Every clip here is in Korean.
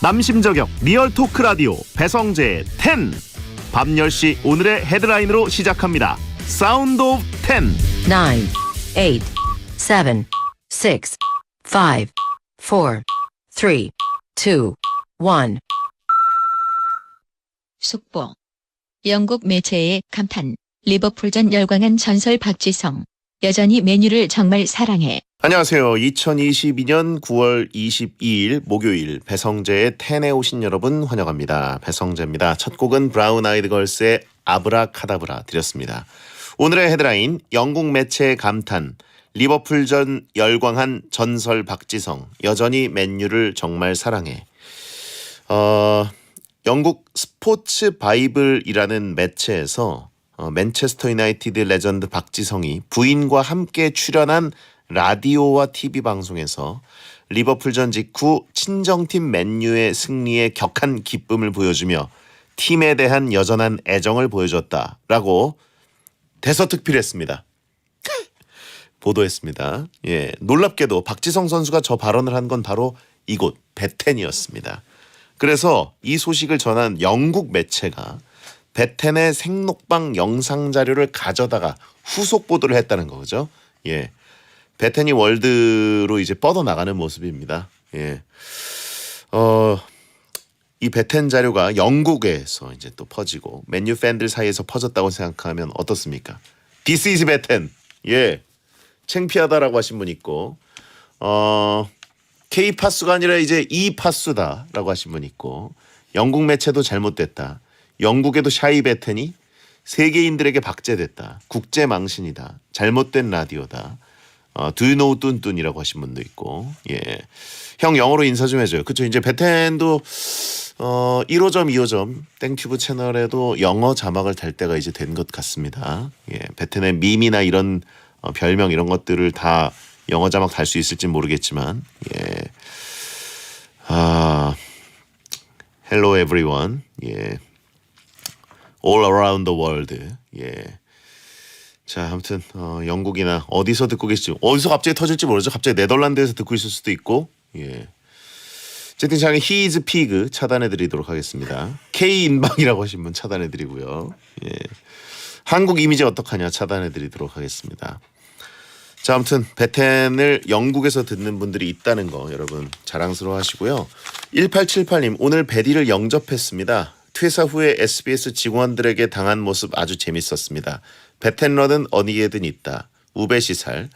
남심저격 리얼 토크 라디오 배성재의 10. 밤 10시 오늘의 헤드라인으로 시작합니다. 사운드 오브 10. 9, 8, 7, 6, 5, 4, 3, 2, 1. 속보. 영국 매체의 감탄. 리버풀전 열광한 전설 박지성. 여전히 맨유를 정말 사랑해. 안녕하세요. 2022년 9월 22일 목요일 배성재의 10에 오신 여러분 환영합니다. 배성재입니다. 첫 곡은 브라운 아이드 걸스의 아브라카다브라 드렸습니다. 오늘의 헤드라인 영국 매체의 감탄. 리버풀전 열광한 전설 박지성. 여전히 맨유를 정말 사랑해. 영국 스포츠 바이블이라는 매체에서 맨체스터 유나이티드 레전드 박지성이 부인과 함께 출연한 라디오와 TV 방송에서 리버풀전 직후 친정팀 맨유의 승리에 격한 기쁨을 보여주며 팀에 대한 여전한 애정을 보여줬다라고 대서특필했습니다. 보도했습니다. 예, 놀랍게도 박지성 선수가 저 발언을 한 건 바로 이곳 베텐이었습니다. 그래서 이 소식을 전한 영국 매체가 베텐의 생록방 영상 자료를 가져다가 후속 보도를 했다는 거죠. 예, 베텐이 월드로 이제 뻗어나가는 모습입니다. 예, 이 베텐 자료가 영국에서 이제 또 퍼지고 맨유 팬들 사이에서 퍼졌다고 생각하면 어떻습니까? This is 베텐. 예, 창피하다라고 하신 분 있고, K 파수가 아니라 이제 E 파수다라고 하신 분 있고, 영국 매체도 잘못됐다. 영국에도 샤이 베텐이 세계인들에게 박제됐다. 국제 망신이다. 잘못된 라디오다. Do you know 뚠뚠이라고 하신 분도 있고, 예, 형 영어로 인사 좀 해줘요. 그렇죠. 이제 베텐도 1호점, 2호점 땡튜브 채널에도 영어 자막을 달 때가 이제 된 것 같습니다. 예, 베텐의 밈이나 이런 별명 이런 것들을 다 영어 자막 달 수 있을지 모르겠지만, 예, Hello everyone, 예, All around the world, 예. 자, 아무튼 영국이나 어디서 듣고 계시지, 어디서 갑자기 터질지 모르죠. 갑자기 네덜란드에서 듣고 있을 수도 있고, 예. 채팅창에 He is pig 차단해드리도록 하겠습니다. K 인방이라고 하신 분 차단해드리고요. 예. 한국 이미지 어떡하냐 차단해드리도록 하겠습니다. 자, 아무튼 베텐을 영국에서 듣는 분들이 있다는 거 여러분 자랑스러워하시고요. 1878님 오늘 베디를 영접했습니다. 퇴사 후에 SBS 직원들에게 당한 모습 아주 재밌었습니다. 베텐러는 어디에든 있다. 우베시살.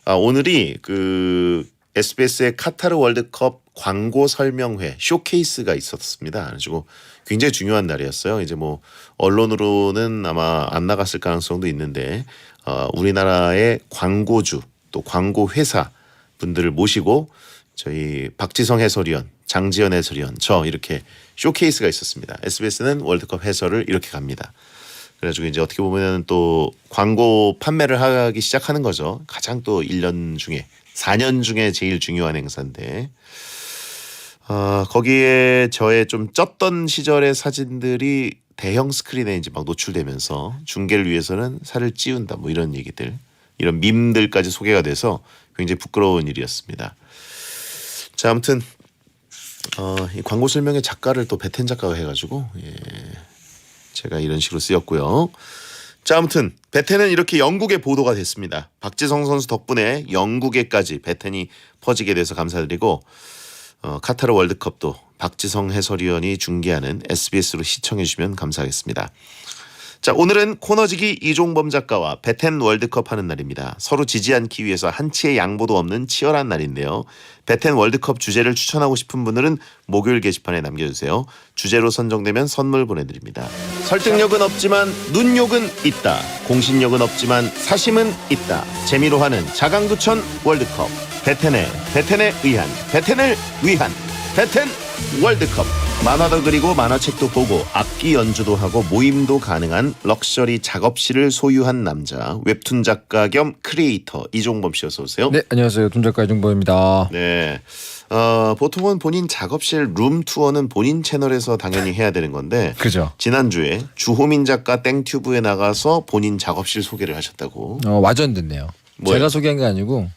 오늘이 그 SBS의 카타르 월드컵 광고 설명회 쇼케이스가 있었습니다. 그래가지고 굉장히 중요한 날이었어요. 이제 뭐 언론으로는 아마 안 나갔을 가능성도 있는데 우리나라의 광고주 또 광고 회사 분들을 모시고 저희 박지성 해설위원, 장지현 해설위원, 저 이렇게 쇼케이스가 있었습니다. SBS는 월드컵 해설을 이렇게 갑니다. 그래가지고 이제 어떻게 보면 또 광고 판매를 하기 시작하는 거죠. 가장 또 1년 중에 4년 중에 제일 중요한 행사인데 거기에 저의 좀 쪘던 시절의 사진들이 대형 스크린에 이제 막 노출되면서 중계를 위해서는 살을 찌운다 뭐 이런 얘기들, 이런 밈들까지 소개가 돼서 굉장히 부끄러운 일이었습니다. 자, 아무튼 이 광고 설명의 작가를 또 베텐 작가가 해가지고, 예, 제가 이런 식으로 쓰였고요. 자, 아무튼 베텐은 이렇게 영국에 보도가 됐습니다. 박지성 선수 덕분에 영국에까지 베텐이 퍼지게 돼서 감사드리고, 카타르 월드컵도 박지성 해설위원이 중계하는 SBS로 시청해 주시면 감사하겠습니다. 자, 오늘은 코너지기 이종범 작가와 베텐 월드컵 하는 날입니다. 서로 지지 않기 위해서 한치의 양보도 없는 치열한 날인데요. 베텐 월드컵 주제를 추천하고 싶은 분들은 목요일 게시판에 남겨주세요. 주제로 선정되면 선물 보내드립니다. 설득력은 없지만 눈욕은 있다. 공신력은 없지만 사심은 있다. 재미로 하는 자강두천 월드컵. 베텐을 위한 베텐 월드컵. 만화도 그리고 만화책도 보고 악기 연주도 하고 모임도 가능한 럭셔리 작업실을 소유한 남자, 웹툰 작가 겸 크리에이터 이종범 씨 어서 오세요. 네, 안녕하세요. 웹툰 작가 이종범입니다. 네, 보통은 본인 작업실 룸 투어는 본인 채널에서 당연히 해야 되는 건데, 그죠. 지난주에 주호민 작가 땡튜브에 나가서 본인 작업실 소개를 하셨다고. 와전됐네요. 뭐예요? 제가 소개한 게 아니고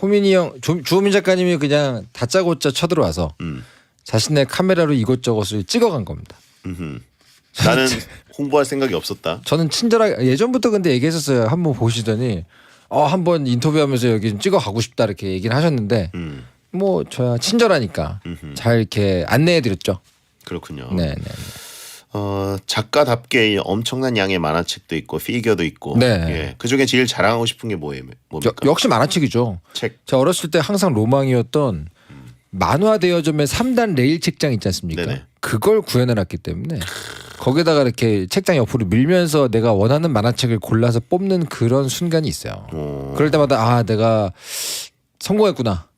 호민이 형, 주호민 작가님이 그냥 다짜고짜 쳐들어와서 자신의 카메라로 이것저것을 찍어간 겁니다. 나는 홍보할 생각이 없었다. 저는 친절하게 예전부터 근데 얘기했었어요. 한번 보시더니 한번 인터뷰하면서 여기 좀 찍어가고 싶다 이렇게 얘기를 하셨는데 뭐 저야 친절하니까 잘 이렇게 안내해드렸죠. 그렇군요. 네. 작가답게 엄청난 양의 만화책도 있고 피규어도 있고. 네. 예. 그 중에 제일 자랑하고 싶은 게 뭡니까? 역시 만화책이죠. 책. 제가 어렸을 때 항상 로망이었던 만화 대여점의 3단 레일 책장 있지 않습니까? 네네. 그걸 구해내놨기 때문에 거기다가 이렇게 책장 옆으로 밀면서 내가 원하는 만화책을 골라서 뽑는 그런 순간이 있어요. 그럴 때마다 내가 성공했구나.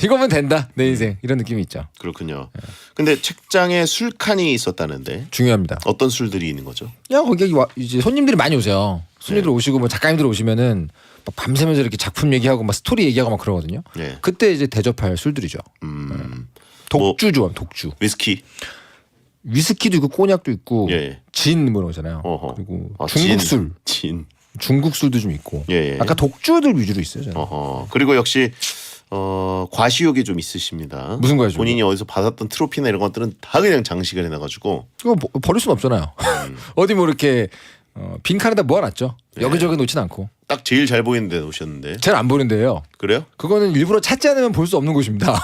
이거면 된다 내 인생 이런 느낌이 있죠. 그렇군요. 근데 책장에 술칸이 있었다는데 중요합니다. 어떤 술들이 있는 거죠? 야 거기 이제 손님들이 많이 오세요. 손님들 오시고 뭐 작가님들 오시면은 막 밤새면서 이렇게 작품 얘기하고 막 스토리 얘기하고 막 그러거든요. 예. 그때 이제 대접할 술들이죠. 독주 좋아 독주. 위스키. 위스키도 있고 꼬냑도 있고 예. 진 뭐 이러잖아요. 어허. 그리고 진. 중국술, 진. 중국술도 좀 있고. 예. 아까 독주들 위주로 있어요. 저는. 그리고 역시 과시욕이 좀 있으십니다. 무슨 과시욕이요? 본인이 어디서 받았던 트로피나 이런 것들은 다 그냥 장식을 해놔가지고. 이거 버릴 수는 없잖아요. 어디 뭐 이렇게 빈칸에다 모아놨죠. 여기저기 놓진 않고. 딱 제일 잘 보이는 데 놓으셨는데. 잘 안 보이는데요. 그래요? 그거는 일부러 찾지 않으면 볼 수 없는 곳입니다.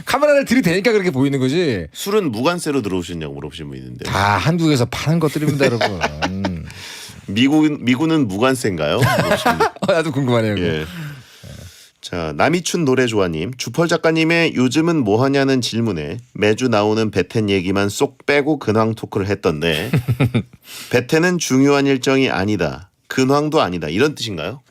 카메라를 들이대니까 그렇게 보이는 거지. 술은 무관세로 들어오셨냐고 물어보신 분 있는데. 다 한국에서 파는 것들입니다, 여러분. 미군은 무관세인가요? 물어보십니다. 나도 궁금하네요. 그거. 예. 자, 남이춘 노래조아님, 주펄 작가님의 요즘은 뭐하냐는 질문에 매주 나오는 베텐 얘기만 쏙 빼고 근황 토크를 했던데 베텐은 중요한 일정이 아니다, 근황도 아니다 이런 뜻인가요?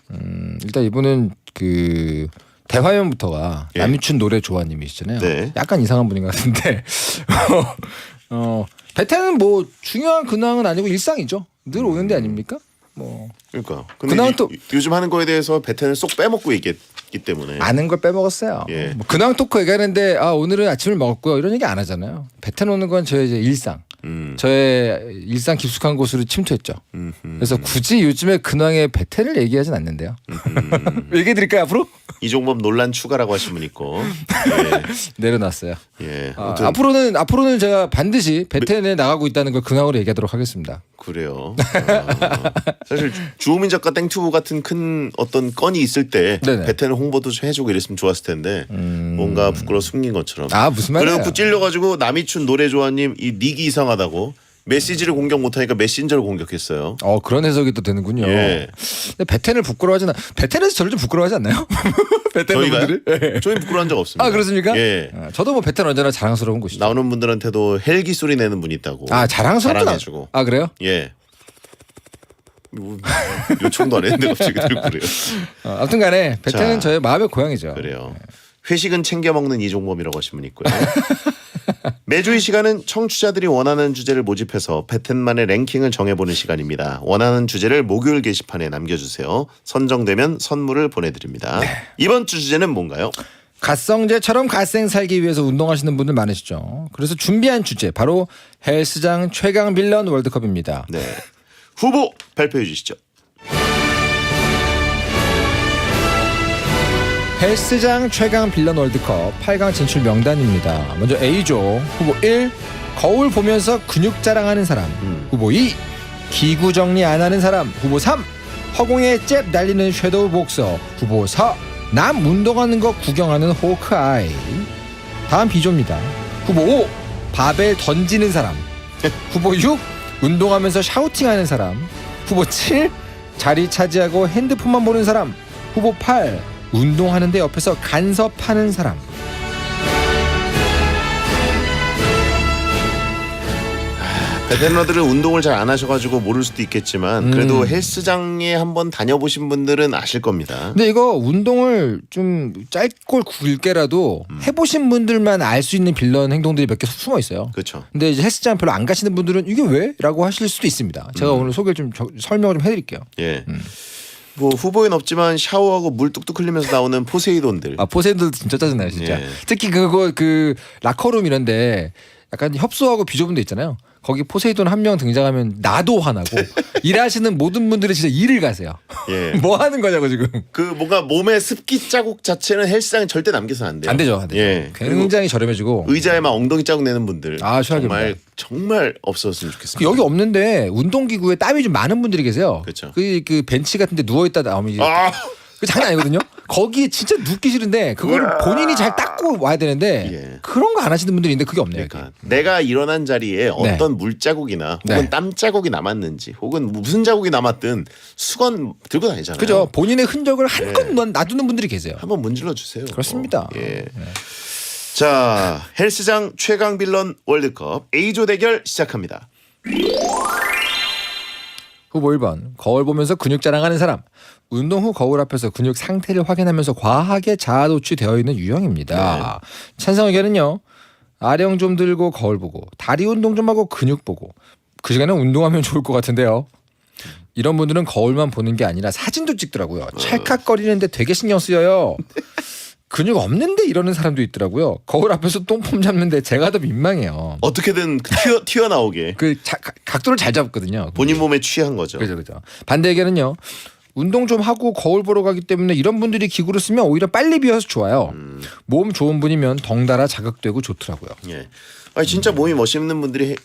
일단 이분은 그 대화면부터가 예. 남이춘 노래조아님이시잖아요. 네. 약간 이상한 분인 것 같은데 베텐은 뭐 중요한 근황은 아니고 일상이죠. 늘 오는 데 아닙니까? 뭐 그러니까. 근데 근황은 또 요즘 하는 거에 대해서 베텐을 쏙 빼먹고 얘기했기 때문에. 아는 걸 빼먹었어요. 예. 뭐 근황 토크 얘기하는데 오늘은 아침을 먹었고요 이런 얘기 안 하잖아요. 베텐 오는 건 저의 이제 일상. 저의 일상 깊숙한 곳으로 침투했죠. 그래서 굳이 요즘에 근황의 베텐을 얘기하진 않는데요. 얘기해드릴까요 앞으로? 이종범 논란 추가라고 하신 분 있고. 예. 내려놨어요. 예. 앞으로는 제가 반드시 베텐에 나가고 있다는 걸 근황으로 얘기하도록 하겠습니다. 그래요. 사실 주호민 작가 땡튜브 같은 큰 어떤 건이 있을 때 네네. 베텐을 홍보도 좀 해주고 이랬으면 좋았을 텐데 뭔가 부끄러워 숨긴 것처럼. 무슨 말이에요? 그래놓고 찔려가지고 남이춘 노래조아님 이 닉이 이상하다고 메시지를 공격 못하니까 메신저를 공격했어요. 그런 해석이 또 되는군요. 예. 근데 베텐을 부끄러워하지 않나? 베텐에서 저를 좀 부끄러워하지 않나요? 베텐 저희가요? 분들이? 저희 부끄러운 적 없습니다. 그렇습니까? 예. 저도 뭐 베텐 언제나 자랑스러운 곳이죠. 나오는 분들한테도 헬기 소리 내는 분이 있다고. 자랑스럽다. 자랑해주고. 그래요? 예. 뭐, 요청도 안 했는데 갑자기 들고 그래요. 아무튼간에 베텐은 자, 저의 마음의 고향이죠. 그래요. 회식은 챙겨 먹는 이종범이라고 하신 분 있고요. 매주 이 시간은 청취자들이 원하는 주제를 모집해서 베텐만의 랭킹을 정해보는 시간입니다. 원하는 주제를 목요일 게시판에 남겨주세요. 선정되면 선물을 보내드립니다. 이번 주 주제는 뭔가요? 갓성제처럼 갓생 살기 위해서 운동하시는 분들 많으시죠. 그래서 준비한 주제 바로 헬스장 최강 빌런 월드컵입니다. 네. 후보 발표해 주시죠. 헬스장 최강 빌런 월드컵 8강 진출 명단입니다. 먼저 A조 후보 1 거울 보면서 근육 자랑하는 사람. 후보 2 기구 정리 안 하는 사람. 후보 3 허공에 잽 날리는 섀도우 복서. 후보 4 남 운동하는 거 구경하는 호크아이. 다음 B조입니다. 후보 5 바벨 던지는 사람. 후보 6 운동하면서 샤우팅하는 사람. 후보 7 자리 차지하고 핸드폰만 보는 사람. 후보 8 운동하는데 옆에서 간섭하는 사람. 베테너들은 운동을 잘 안 하셔가지고 모를 수도 있겠지만 그래도 헬스장에 한번 다녀보신 분들은 아실 겁니다. 근데 이거 운동을 좀 짧고 굵게라도 해보신 분들만 알 수 있는 빌런 행동들이 몇 개 숨어 있어요. 그렇죠. 근데 이제 헬스장 별로 안 가시는 분들은 이게 왜? 라고 하실 수도 있습니다. 제가 오늘 소개를 좀 설명을 좀 해드릴게요. 예. 뭐 후보엔 없지만 샤워하고 물 뚝뚝 흘리면서 나오는 포세이돈들. 포세이돈도 진짜 짜증나요, 진짜. 예. 특히 그 라커룸 이런데 약간 협소하고 비좁은 데 있잖아요. 거기 포세이돈 한 명 등장하면 나도 화나고 일하시는 모든 분들이 진짜 일을 가세요. 예. 뭐 하는 거냐고 지금. 그 뭔가 몸에 습기 자국 자체는 헬스장에 절대 남겨서는 안 돼요. 안 되죠. 안 되죠. 예. 굉장히 저렴해지고. 의자에 막 엉덩이 자국 내는 분들 아, 최악입니다. 정말 없었으면 좋겠습니다. 여기 없는데 운동기구에 땀이 좀 많은 분들이 계세요. 그렇죠. 그 벤치 같은데 누워 있다 나오면 이제 아, 그 장난 아니거든요. 거기에 진짜 눕기 싫은데 그거를 본인이 잘 닦고 와야 되는데 예. 그런 거 안 하시는 분들이 있는데 그게 없네요. 그러니까 내가 일어난 자리에 어떤 물자국이나 혹은 네. 땀 자국이 남았는지 혹은 무슨 자국이 남았든 수건 들고 다니잖아요. 그죠? 본인의 흔적을 한껏 놔두는 분들이 계세요. 한번 문질러 주세요. 그렇습니다. 예. 자, 헬스장 최강 빌런 월드컵 A조 대결 시작합니다. 후보 1번 거울 보면서 근육 자랑하는 사람. 운동 후 거울 앞에서 근육 상태를 확인하면서 과하게 자아 도취되어 있는 유형입니다. 찬성 의견은요. 아령 좀 들고 거울 보고 다리 운동 좀 하고 근육 보고 그 시간에 운동하면 좋을 것 같은데요. 이런 분들은 거울만 보는 게 아니라 사진도 찍더라고요. 찰칵거리는데 되게 신경 쓰여요. 근육 없는데 이러는 사람도 있더라고요. 거울 앞에서 똥폼 잡는데 제가 더 민망해요. 어떻게든 튀어나오게 각도를 잘 잡거든요. 본인 몸에 취한 거죠. 그죠. 반대 의견은요. 운동 좀 하고 거울 보러 가기 때문에 이런 분들이 기구를 쓰면 오히려 빨리 비어서 좋아요. 몸 좋은 분이면 덩달아 자극되고 좋더라고요. 예. 아니 진짜 몸이 멋있는 분들이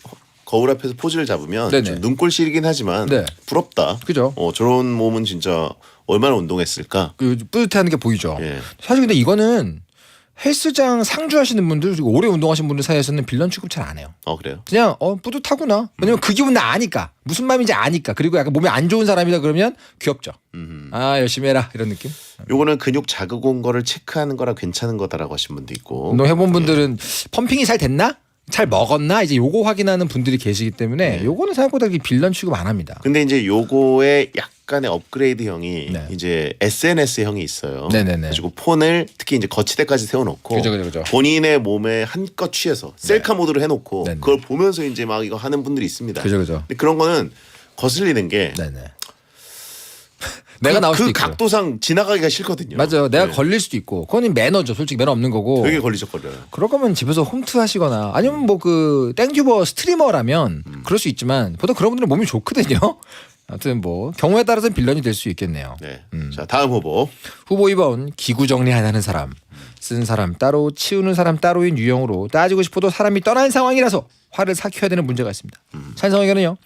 거울 앞에서 포즈를 잡으면 네네. 좀 눈꼴 시리긴 하지만 네. 부럽다. 그죠. 저런 몸은 진짜 얼마나 운동했을까. 그 뿌듯해하는 게 보이죠. 예. 사실 근데 이거는 헬스장 상주하시는 분들 그리고 오래 운동하신 분들 사이에서는 빌런 취급 잘 안 해요. 그래요? 그냥 뿌듯하구나. 왜냐면 그 기분 나 아니까. 무슨 마음인지 아니까. 그리고 약간 몸이 안 좋은 사람이다 그러면 귀엽죠. 아 열심히 해라 이런 느낌. 요거는 근육 자극 온 거를 체크하는 거라 괜찮은 거다라고 하신 분도 있고. 운동 해본 분들은 펌핑이 잘 됐나? 잘 먹었나? 이제 요거 확인하는 분들이 계시기 때문에 요거는 생각보다 빌런 취급 안 합니다. 근데 이제 요거에 약간의 업그레이드형이 네. 이제 SNS형이 있어요. 네네네. 가지고 폰을 특히 이제 거치대까지 세워놓고 그죠. 본인의 몸에 한껏 취해서 셀카 모드로 해놓고 네네. 그걸 보면서 이제 막 이거 하는 분들이 있습니다. 그죠. 근데 그런 거는 거슬리는 게 네네. 내가 나올 수도 그 있고. 각도상 지나가기가 싫거든요. 맞아요. 내가 네. 걸릴 수도 있고. 그건 매너죠. 솔직히 매너 없는 거고. 되게 걸리적거려요. 그럴 거면 집에서 홈트 하시거나 아니면 뭐 그 땡튜버 스트리머라면 그럴 수 있지만 보통 그런 분들은 몸이 좋거든요. 아무튼 뭐 경우에 따라서는 빌런이 될 수 있겠네요. 네. 자 다음 후보. 후보 2번 기구 정리 안 하는 사람. 쓴 사람 따로 치우는 사람 따로인 유형으로 따지고 싶어도 사람이 떠난 상황이라서 화를 삭혀야 되는 문제가 있습니다. 찬성 의견은요.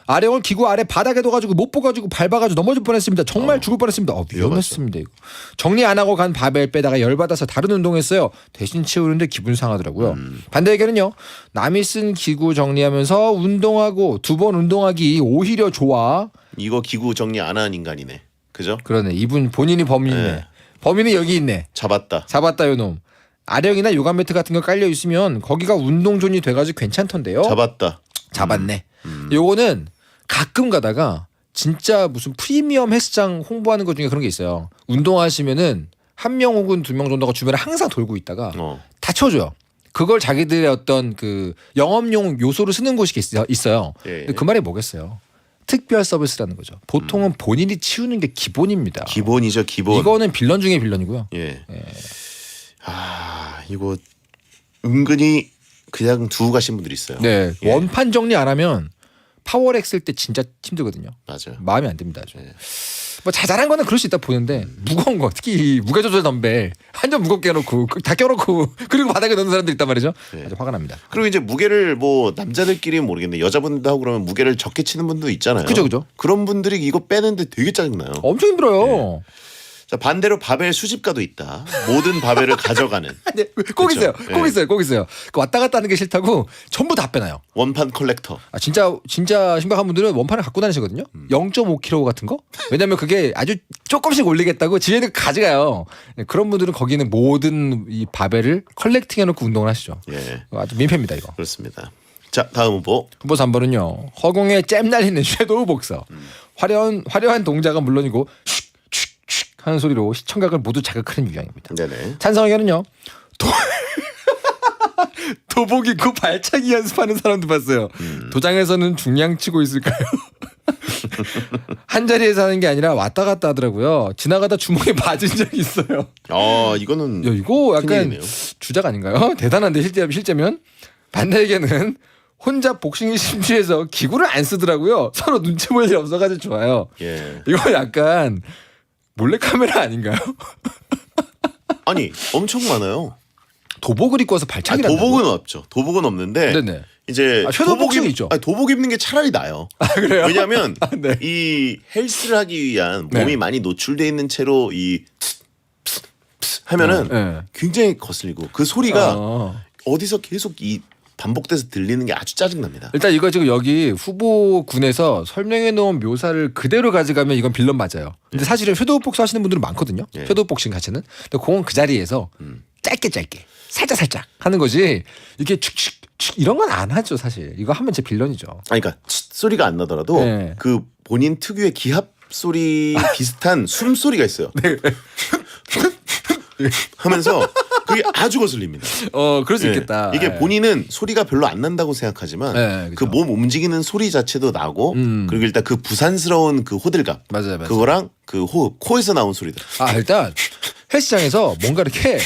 아령을 기구 아래 바닥에 둬가지고 못 보가지고 밟아가지고 넘어질 뻔했습니다. 정말 죽을 뻔했습니다. 위험했습니다. 이거. 정리 안 하고 간 바벨 빼다가 열받아서 다른 운동했어요. 대신 치우는데 기분 상하더라고요. 반대 의견은요. 남이 쓴 기구 정리하면서 운동하고 두 번 운동하기 오히려 좋아. 이거 기구 정리 안 하는 인간이네. 그죠? 그러네. 이분 본인이 범인이네. 네. 범인이 여기 있네. 잡았다. 잡았다 요놈. 아령이나 요가 매트 같은 거 깔려 있으면 거기가 운동존이 돼가지고 괜찮던데요. 잡았다. 잡았네. 요거는 가끔 가다가 진짜 무슨 프리미엄 헬스장 홍보하는 것 중에 그런 게 있어요. 운동하시면은 한 명 혹은 두 명 정도가 주변에 항상 돌고 있다가 다 쳐줘요. 그걸 자기들의 어떤 그 영업용 요소로 쓰는 곳이 있어요. 예. 근데 그 말이 뭐겠어요? 특별 서비스라는 거죠. 보통은 본인이 치우는 게 기본입니다. 기본이죠, 기본. 이거는 빌런 중에 빌런이고요. 예. 이거 은근히 그냥 두고 가신 분들이 있어요. 네, 예. 원판 정리 안 하면 파워렉 쓸 때 진짜 힘들거든요. 맞아요. 마음이 안 듭니다. 아주. 뭐 자잘한 거는 그럴 수 있다 보는데 무거운 거 특히 무게조절 덤벨 한점 무겁게 해놓고 다 껴놓고 그리고 바닥에 넣는 사람들 있단 말이죠. 네. 아주 화가 납니다. 그리고 이제 무게를 뭐 남자들끼리는 모르겠는데 여자분들도 하고 그러면 무게를 적게 치는 분도 있잖아요. 그죠. 그런 분들이 이거 빼는데 되게 짜증나요. 엄청 힘들어요. 자, 반대로 바벨 수집가도 있다. 모든 바벨을 가져가는 네, 꼭 그쵸? 있어요. 꼭 예. 있어요. 꼭 있어요. 그 왔다 갔다 하는 게 싫다고 전부 다 빼놔요. 원판 컬렉터. 아, 진짜 심각한 분들은 원판을 갖고 다니시거든요. 0.5kg 같은 거. 왜냐면 그게 아주 조금씩 올리겠다고 집에 있는 거 가져가요. 네, 그런 분들은 거기는 모든 이 바벨을 컬렉팅해놓고 운동을 하시죠. 예, 아주 민폐입니다 이거. 그렇습니다. 자, 다음 후보. 후보 3번은요. 허공에 잼 날리는 섀도우 복서. 화려한 동작은 물론이고 슉슉슉 하는 소리로 시청각을 모두 자극하는 유형입니다. 네네. 찬성 의견은요. 도복 입고 발차기 연습하는 사람도 봤어요. 도장에서는 중량 치고 있을까요? 한 자리에서 하는 게 아니라 왔다 갔다 하더라고요. 지나가다 주먹에 맞은 적이 있어요. 이거는 야, 이거 약간 큰일이네요. 주작 아닌가요? 대단한데 실제면 반대에게는 혼자 복싱에 심취해서 기구를 안 쓰더라고요. 서로 눈치 보일 일 없어가지고 좋아요. 예. 이거 약간 몰래카메라 아닌가요? 아니 엄청 많아요. 도복을 입고 와서 발차기를 한다고요? 도복은 없죠. 도복은 없는데 네네. 이제 섀도우 복싱이 있죠. 도복 입는 게 차라리 나아요. 그래요? 왜냐하면 네. 이 헬스를 하기 위한 몸이 네. 많이 노출돼 있는 채로 이 하면은 네. 굉장히 거슬리고 그 소리가 어. 어디서 계속 이 반복돼서 들리는 게 아주 짜증납니다. 일단 이거 지금 여기 후보군에서 설명해 놓은 묘사를 그대로 가져가면 이건 빌런 맞아요. 근데 사실은 섀도우 복싱 하시는 분들은 많거든요. 예. 섀도우 복싱 자체는. 근데 그건 그 자리에서 짧게 살짝 하는 거지. 이렇게 축축축 이런 건 안 하죠 사실. 이거 하면 제 빌런이죠. 아니, 그러니까 소리가 안 나더라도 네. 그 본인 특유의 기합 소리 비슷한 숨 소리가 있어요. 네. 하면서 그게 아주 거슬립니다. 그럴 수 예. 있겠다. 이게 예. 본인은 소리가 별로 안 난다고 생각하지만 네, 그 그죠. 몸 움직이는 소리 자체도 나고 그리고 일단 그 부산스러운 그 호들갑 맞아요. 그거랑 그 호흡 코에서 나온 소리들. 일단 헬스장에서 뭔가 이렇게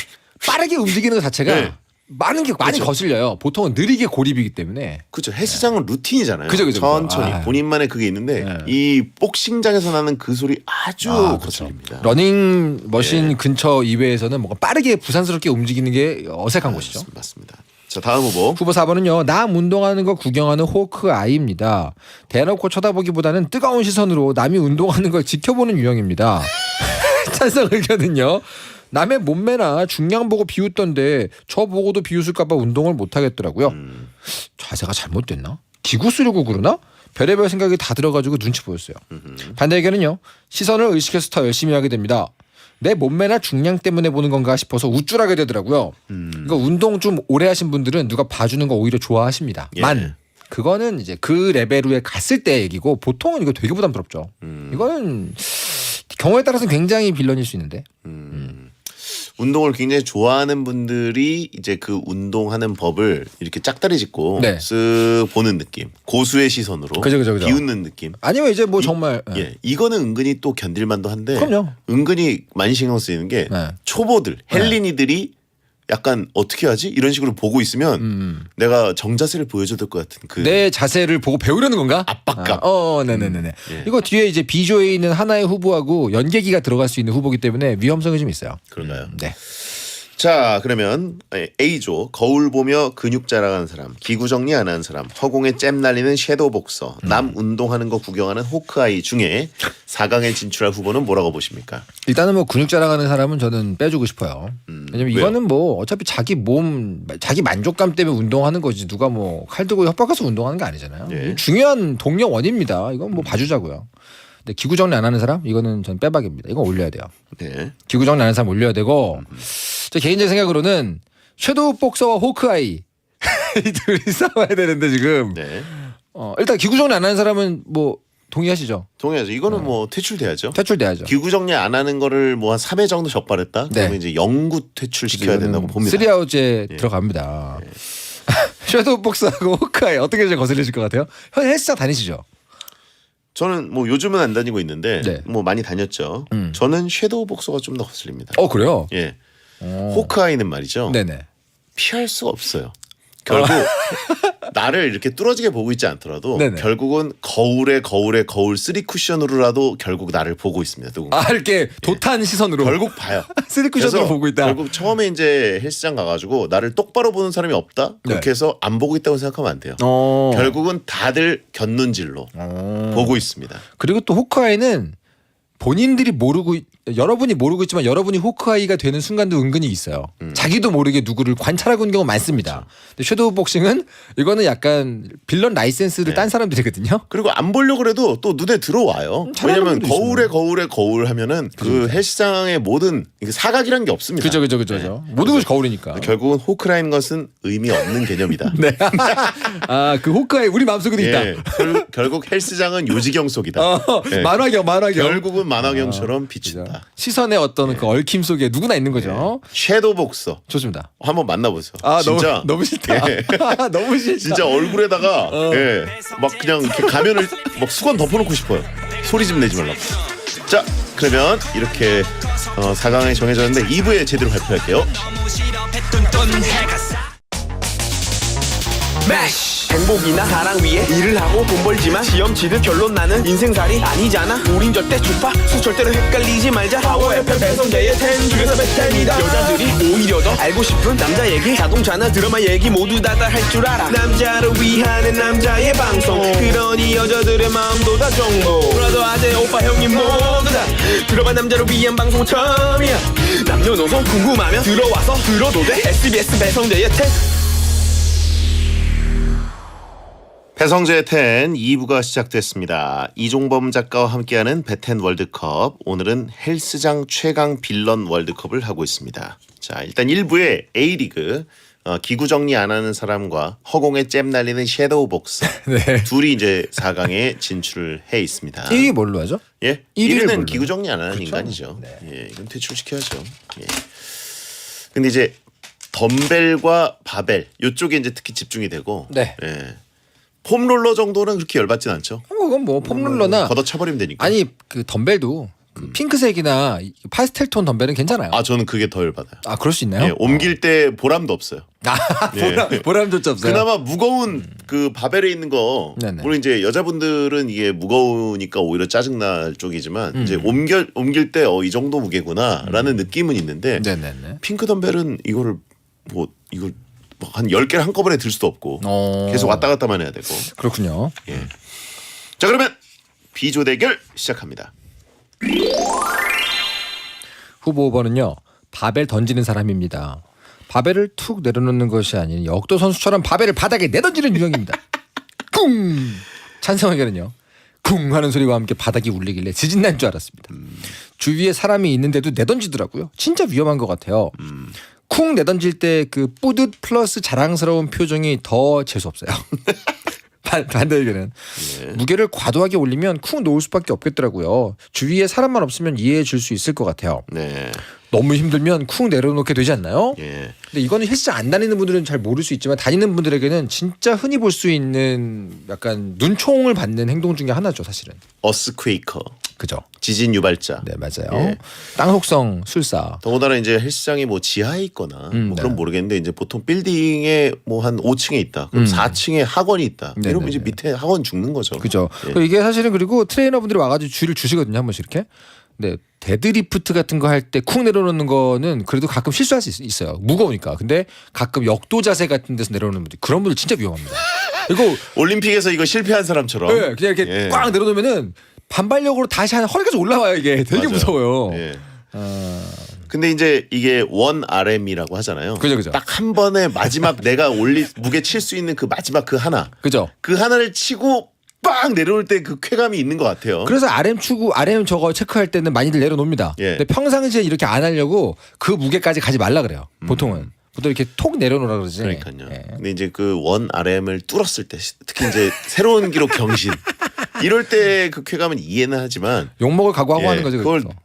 빠르게 움직이는 것 자체가 네. 많이 그렇죠. 거슬려요. 보통은 느리게 고립이기 때문에. 그렇죠. 헬스장은 루틴이잖아요. 그죠. 천천히 아. 본인만의 그게 있는데 네. 이 복싱장에서 나는 그 소리 아주 그렇죠. 거슬립니다. 러닝머신 예. 근처 이외에서는 뭔가 빠르게 부산스럽게 움직이는 게 어색한 곳이죠. 맞습니다. 자 다음 후보. 후보 4번은요. 남 운동하는 거 구경하는 호크 아이입니다. 대놓고 쳐다보기보다는 뜨거운 시선으로 남이 운동하는 걸 지켜보는 유형입니다. 찬성 의견은요. 남의 몸매나 중량 보고 비웃던데 저 보고도 비웃을까봐 운동을 못 하겠더라고요. 자세가 잘못됐나? 기구 쓰려고 그러나? 별의별 생각이 다 들어가지고 눈치 보였어요. 반대 의견은요. 시선을 의식해서 더 열심히 하게 됩니다. 내 몸매나 중량 때문에 보는 건가 싶어서 우쭐하게 되더라고요. 이거 운동 좀 오래 하신 분들은 누가 봐주는 거 오히려 좋아하십니다. 예. 만 그거는 이제 그 레벨에 갔을 때 얘기고 보통은 이거 되게 부담스럽죠. 이거는 경우에 따라서는 굉장히 빌런일 수 있는데. 운동을 굉장히 좋아하는 분들이 이제 그 운동하는 법을 이렇게 짝다리 짚고 네. 쓱 보는 느낌. 고수의 시선으로 그죠. 비웃는 느낌. 아니면 이제 뭐 정말 예, 이거는 은근히 또 견딜만도 한데 그럼요. 은근히 많이 신경 쓰이는 게 네. 초보들, 헬린이들이 약간 어떻게 하지? 이런 식으로 보고 있으면 내가 정자세를 보여줘야 될 것 같은 그 내 자세를 보고 배우려는 건가? 압박감. 네네네네. 예. 이거 뒤에 이제 비조에 있는 하나의 후보하고 연계기가 들어갈 수 있는 후보기 때문에 위험성이 좀 있어요. 그런가요? 네. 자 그러면 A조 거울 보며 근육 자랑하는 사람, 기구 정리 안 하는 사람, 허공에 잼 날리는 섀도우 복서, 남 운동하는 거 구경하는 호크아이 중에 4강에 진출할 후보는 뭐라고 보십니까? 일단은 뭐 근육 자랑하는 사람은 저는 빼주고 싶어요. 왜냐면 왜요? 이거는 뭐 어차피 자기 몸, 자기 만족감 때문에 운동하는 거지 누가 뭐 칼 들고 협박해서 운동하는 게 아니잖아요. 예. 중요한 동력원입니다. 이건 뭐 봐주자고요. 근데 기구 정리 안 하는 사람 이거는 전 빼박입니다. 이건 올려야 돼요. 네. 기구 정리 안 하는 사람 올려야 되고 제 개인적인 생각으로는 섀도우 복서와 호크아이 이 둘이 싸워야 되는데 지금 네. 일단 기구 정리 안 하는 사람은 뭐 동의하시죠? 동의하죠. 이거는 뭐 퇴출돼야죠. 퇴출돼야죠. 기구 정리 안 하는 거를 뭐 한 3회 정도 적발했다. 네. 그러면 이제 영구 퇴출시켜야 된다고 봅니다. 3아웃제 들어갑니다. 섀도우 복서하고 호크아이 어떻게 제일 거슬리실 것 같아요? 형 헬스장 다니시죠? 저는 뭐 요즘은 안 다니고 있는데 네. 뭐 많이 다녔죠. 저는 섀도우 복서가 좀 더 거슬립니다. 그래요? 예. 호크아이는 말이죠. 네네. 피할 수가 없어요. 결국 나를 이렇게 뚫어지게 보고 있지 않더라도 네네. 결국은 거울에 거울 3쿠션으로라도 결국 나를 보고 있습니다. 누군가. 이렇게 도탄 시선으로 결국 봐요. 쓰리쿠션으로 그래서 보고 있다. 결국 처음에 이제 헬스장 가가지고 나를 똑바로 보는 사람이 없다. 그렇게 네. 해서 안 보고 있다고 생각하면 안 돼요. 결국은 다들 곁눈질로 보고 있습니다. 그리고 또 호크아이는 본인들이 모르고 여러분이 모르고 있지만 여러분이 호크아이가 되는 순간도 은근히 있어요. 자기도 모르게 누구를 관찰하고 있는 경우가 많습니다. 근데 섀도우 복싱은 이거는 약간 빌런 라이센스를 딴 사람들이거든요. 그리고 안 보려고 그래도 또 눈에 들어와요. 잘하는 왜냐면 분들이 거울 하면은 그 헬스장의 모든 이게 사각이란 게 없습니다. 그죠. 네. 모든 것이 거울이니까. 결국은 호크라는 것은 의미 없는 개념이다. 네. 그 호크아이 우리 마음속에도 있다. 예, 결국 헬스장은 요지경 속이다. 예. 만화경. 결국은 만화경처럼 비친다. 시선의 어떤 그 얽힘 속에 누구나 있는 거죠. 섀도우 복서 좋습니다. 한번 만나보세요. 진짜 너무 싫다. 예. 너무 싫다. 진짜 얼굴에다가 예, 막 그냥 이렇게 가면을 막 수건 덮어놓고 싶어요. 소리 좀 내지 말라고. 자 그러면 이렇게 4강에 정해졌는데 2부에 제대로 발표할게요. 스매시 행복이나 사랑 위해 일을 하고 돈 벌지만 시험 치듯 결론 나는 인생살이 아니잖아. 우린 절대 주파수 절대로 헷갈리지 말자. 파워 FM 배성재의 10 중에서 베텐이다. 여자들이 오히려 더 알고 싶은 남자 얘기, 자동차나 드라마 얘기 모두 다 할 줄 알아. 남자를 위한 남자의 방송, 그러니 여자들의 마음도 다 정보. 브라더 아재 오빠 형님 모두 다 들어봐. 남자를 위한 방송 처음이야. 남녀노소 궁금하면 들어와서 들어도 돼. SBS 배성재의 10. 배성재의 10 2부가 시작됐습니다. 이종범 작가와 함께하는 배텐 월드컵. 오늘은 헬스장 최강 빌런 월드컵을 하고 있습니다. 자, 일단 1부에 A리그 기구 정리 안 하는 사람과 허공에 잼 날리는 섀도우 복서 네. 둘이 이제 4강에 진출을 해 있습니다. 1위 뭘로 하죠? 예, 1위는 1위는 뭘로? 기구 정리 안 하는 그렇죠. 인간이죠. 네. 예, 이건 퇴출시켜야죠. 예. 근데 이제 덤벨과 바벨 이쪽에 이제 특히 집중이 되고, 네. 예. 폼롤러 정도는 그렇게 열받진 않죠. 그건 뭐 폼롤러나 걷어차버리면 되니까. 아니 그 덤벨도 그 핑크색이나 파스텔 톤 덤벨은 괜찮아요. 아, 저는 그게 더 열받아요. 아 그럴 수 있나요? 예, 옮길 때 보람도 없어요. 예. 보람조차 없어요. 그나마 무거운 그 바벨에 있는 거, 네네. 물론 이제 여자분들은 이게 무거우니까 오히려 짜증날 쪽이지만 이제 옮길 때 이 정도 무게구나라는 느낌은 있는데, 네네네. 핑크 덤벨은 이거를 뭐 이걸 한 10개를 한꺼번에 들 수도 없고 계속 왔다 갔다만 해야 되고. 그렇군요. 예. 자, 그러면 비조 대결 시작합니다. 후보 5번은요. 바벨 던지는 사람입니다. 바벨을 툭 내려놓는 것이 아닌 역도 선수처럼 바벨을 바닥에 내던지는 유형입니다. 쿵! 찬성 의견은요. 쿵 하는 소리와 함께 바닥이 울리길래 지진 난 줄 알았습니다. 주위에 사람이 있는데도 내던지더라고요. 진짜 위험한 것 같아요. 쿵 내던질 때 그 뿌듯 플러스 자랑스러운 표정이 더 재수없어요. 반대 의견은 무게를 과도하게 올리면 쿵 놓을 수밖에 없겠더라고요. 주위에 사람만 없으면 이해해 줄 수 있을 것 같아요. 네. 너무 힘들면 쿵 내려놓게 되지 않나요? 예. 근데 이거는 헬스장 안 다니는 분들은 잘 모를 수 있지만 다니는 분들에게는 진짜 흔히 볼 수 있는 약간 눈총을 받는 행동 중에 하나죠, 사실은. 어스퀘이커. 그죠? 지진 유발자. 네, 맞아요. 예. 땅 속성 술사. 더군다나 이제 헬스장이 뭐 지하에 있거나 뭐 그럼 네. 모르겠는데 이제 보통 빌딩에 뭐 한 5층에 있다. 그럼 4층에 학원이 있다. 네네네. 이러면 이제 밑에 학원 죽는 거죠. 그죠? 예. 이게 사실은 그리고 트레이너분들이 와가지고 주의를 주시거든요, 한 번씩 이렇게. 네, 데드리프트 같은 거 할 때 쿵 내려놓는 거는 그래도 가끔 실수할 수 있어요. 무거우니까. 근데 가끔 역도 자세 같은 데서 내려놓는 분들, 그런 분들 진짜 위험합니다. 이거 올림픽에서 이거 실패한 사람처럼. 네, 그냥 이렇게 예. 꽉 내려놓으면은 반발력으로 다시 한 허리까지 올라와요. 이게 되게 맞아요. 무서워요. 예. 근데 이제 이게 원 RM이라고 하잖아요. 그죠. 딱 한 번에 마지막 내가 무게 칠 수 있는 그 마지막 그 하나. 그죠? 그 하나를 치고 빵 내려올 때 그 쾌감이 있는 것 같아요. 그래서 RM 저거 체크할 때는 많이들 내려놓습니다. 예. 근데 평상시에 이렇게 안 하려고 그 무게까지 가지 말라 그래요. 보통은. 보통 이렇게 톡 내려놓으라 그러지. 그러니까요. 예. 근데 이제 그 원 RM을 뚫었을 때 특히 이제 새로운 기록 경신 이럴 때 그 쾌감은 이해는 하지만 욕먹을 각오하고 예, 하는 거죠. 그걸 그것도.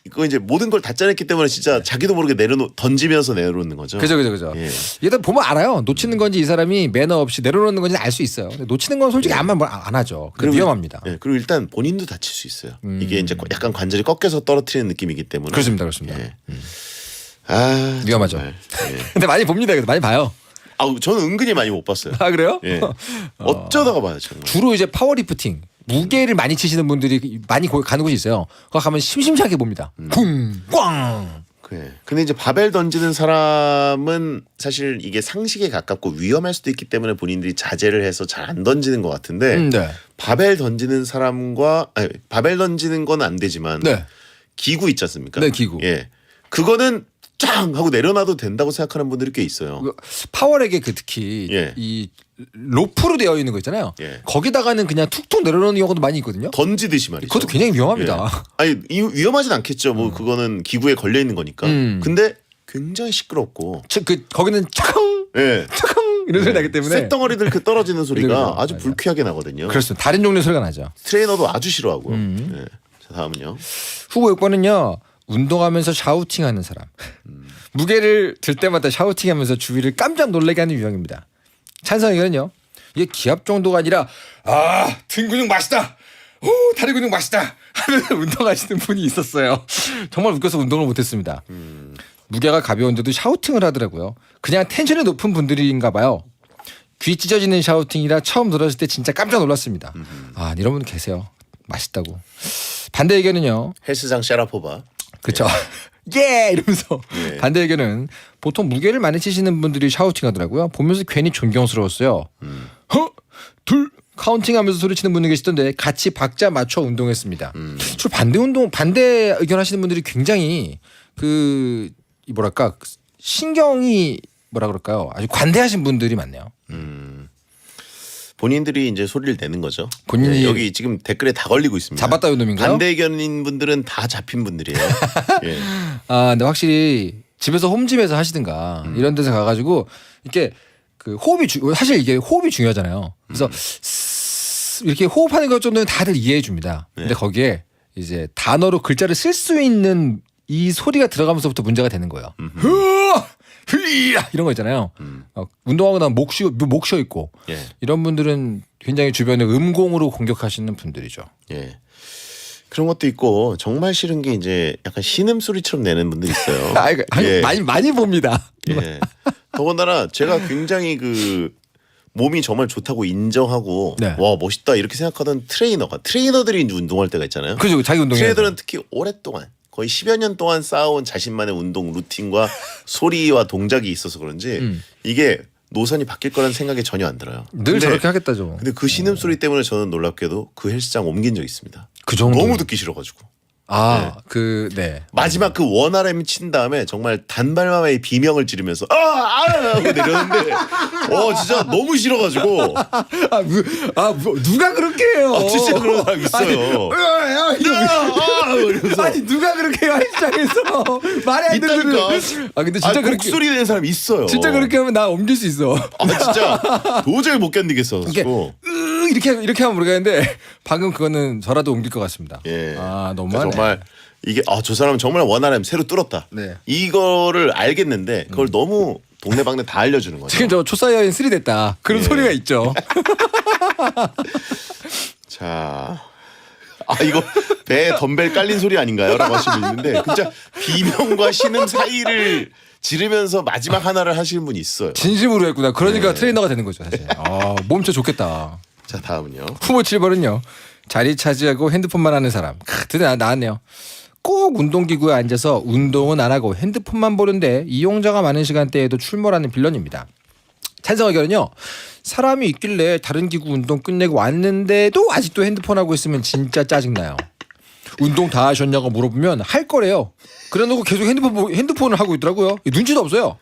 그거 이제 모든 걸 다 짜냈기 때문에 진짜 자기도 모르게 던지면서 내려놓는 거죠. 그죠. 예. 얘들 보면 알아요. 놓치는 건지 이 사람이 매너 없이 내려놓는 건지 알 수 있어요. 근데 놓치는 건 솔직히 아무 말 안 하죠. 그리고 위험합니다. 예, 그리고 일단 본인도 다칠 수 있어요. 이게 이제 약간 관절이 꺾여서 떨어뜨리는 느낌이기 때문에. 그렇습니다. 예. 아, 위험하죠. 정말. 예. 근데 많이 봅니다. 그래도 많이 봐요. 아우, 저는 은근히 많이 못 봤어요. 아 그래요? 예. 어쩌다가 봐요, 정말. 주로 이제 파워리프팅 무게를 많이 치시는 분들이 많이 가는 곳이 있어요. 거기 가면 심심찮게 봅니다. 쿵, 꽝. 그래. 근데 이제 바벨 던지는 사람은 사실 이게 상식에 가깝고 위험할 수도 있기 때문에 본인들이 자제를 해서 잘 안 던지는 것 같은데 네. 바벨 던지는 사람과 바벨 던지는 건 안 되지만 네. 기구 있지 않습니까? 네, 기구. 예. 그거는 짱 하고 내려놔도 된다고 생각하는 분들이 꽤 있어요. 파워렉에 그 특히 예. 이 로프로 되어 있는 거 있잖아요. 예. 거기다가는 그냥 툭툭 내려놓는 경우도 많이 있거든요. 던지듯이 말이죠. 그것도 굉장히 위험합니다. 예. 아니 위험하진 않겠죠. 뭐 그거는 기구에 걸려 있는 거니까. 근데 굉장히 시끄럽고. 거기는 차컹 예. 차컹 이런 소리 나기 때문에 쇳덩어리들 그 떨어지는 소리가 그죠. 아주 맞아요. 불쾌하게 나거든요. 그렇습니다. 다른 종류의 소리가 나죠. 트레이너도 아주 싫어하고. 예. 자, 다음은요. 후보 6번은요. 운동하면서 샤우팅하는 사람. 무게를 들 때마다 샤우팅하면서 주위를 깜짝 놀라게 하는 유형입니다. 찬성 의견은요. 이게 기합 정도가 아니라 등 근육 맛있다. 다리 근육 맛있다. 하면서 운동하시는 분이 있었어요. 정말 웃겨서 운동을 못했습니다. 무게가 가벼운데도 샤우팅을 하더라고요. 그냥 텐션이 높은 분들인가 봐요. 귀 찢어지는 샤우팅이라 처음 들었을 때 진짜 깜짝 놀랐습니다. 아 이런 분 계세요. 맛있다고. 반대 의견은요. 헬스장 샤라포바. 그렇죠. 예 이러면서 반대 의견은 보통 무게를 많이 치시는 분들이 샤우팅하더라고요. 보면서 괜히 존경스러웠어요. 둘 카운팅하면서 소리치는 분이 계시던데 같이 박자 맞춰 운동했습니다. 주로 반대 의견 하시는 분들이 굉장히 그 뭐랄까 신경이 뭐라 그럴까요? 아주 관대하신 분들이 많네요. 본인들이 이제 소리를 내는 거죠. 본인이- 여기 지금 댓글에 다 걸리고 있습니다. 잡았다 요 놈인가요? 반대 의견인 분들은 다 잡힌 분들이에요. 예. 아, 근데 확실히 집에서 홈짐에서 하시든가 이런 데서 가가지고 이렇게 그 호흡이 사실 이게 호흡이 중요하잖아요. 그래서 이렇게 호흡하는 것 정도는 다들 이해해 줍니다. 근데 거기에 이제 단어로 글자를 쓸 수 있는 이 소리가 들어가면서부터 문제가 되는 거예요. 흐이야 이런 거 있잖아요. 운동하고 나면 목 쉬어 있고 예. 이런 분들은 굉장히 주변에 음공으로 공격하시는 분들이죠. 예. 그런 것도 있고 정말 싫은 게 이제 약간 신음 소리처럼 내는 분들 있어요. 예. 많이 봅니다. 예. 더군다나 제가 굉장히 그 몸이 정말 좋다고 인정하고 네. 와 멋있다 이렇게 생각하던 트레이너들이 이제 운동할 때가 있잖아요. 그죠 자기 운동에 트레이너들은 특히 오랫동안 거의 10여 년 동안 쌓아온 자신만의 운동 루틴과 소리와 동작이 있어서 그런지 이게 노선이 바뀔 거라는 생각이 전혀 안 들어요. 늘 저렇게 하겠다죠. 근데 그 신음 소리 때문에 저는 놀랍게도 그 헬스장 옮긴 적 있습니다. 그 정도 너무 듣기 싫어가지고. 네. 마지막 그 원RM 친 다음에 정말 단발마마의 비명을 지르면서 하고 내렸는데 진짜 너무 싫어가지고 누가 그렇게 해요? 진짜 그런 사람 있어요. 이러면서 아니 누가 그렇게 해요 헬스장에서 말이 안 되는 있다니까. 소리를. 근데 진짜 그렇게 목소리 내는 사람 있어요. 진짜 그렇게 하면 나 옮길 수 있어. 진짜 도저히 못 견디겠어. 이렇게 하면 모르겠는데 방금 그거는 저라도 옮길 것 같습니다. 예. 너무하네. 정말 이게 저 사람은 정말 원RM 새로 뚫었다. 네. 이거를 알겠는데 그걸 너무 동네방네 다 알려주는 거죠. 지금 저 초사이어인 3 됐다. 그런 예. 소리가 있죠. 자, 이거 배에 덤벨 깔린 소리 아닌가요? 라고 하시는 분 있는데 진짜 비명과 신음 사이를 지르면서 마지막 하나를 하시는 분이 있어요. 진심으로 했구나. 그러니까 트레이너가 되는 거죠 사실. 몸 진짜 좋겠다. 자, 다음은요. 후보 7번은요. 자리 차지하고 핸드폰만 하는 사람. 드디어 나왔네요. 꼭 운동기구에 앉아서 운동은 안 하고 핸드폰만 보는데 이용자가 많은 시간대에도 출몰하는 빌런입니다. 찬성 의견은요. 사람이 있길래 다른 기구 운동 끝내고 왔는데도 아직도 핸드폰 하고 있으면 진짜 짜증나요. 운동 다 하셨냐고 물어보면 할 거래요. 그래놓고 계속 핸드폰을 하고 있더라고요. 눈치도 없어요.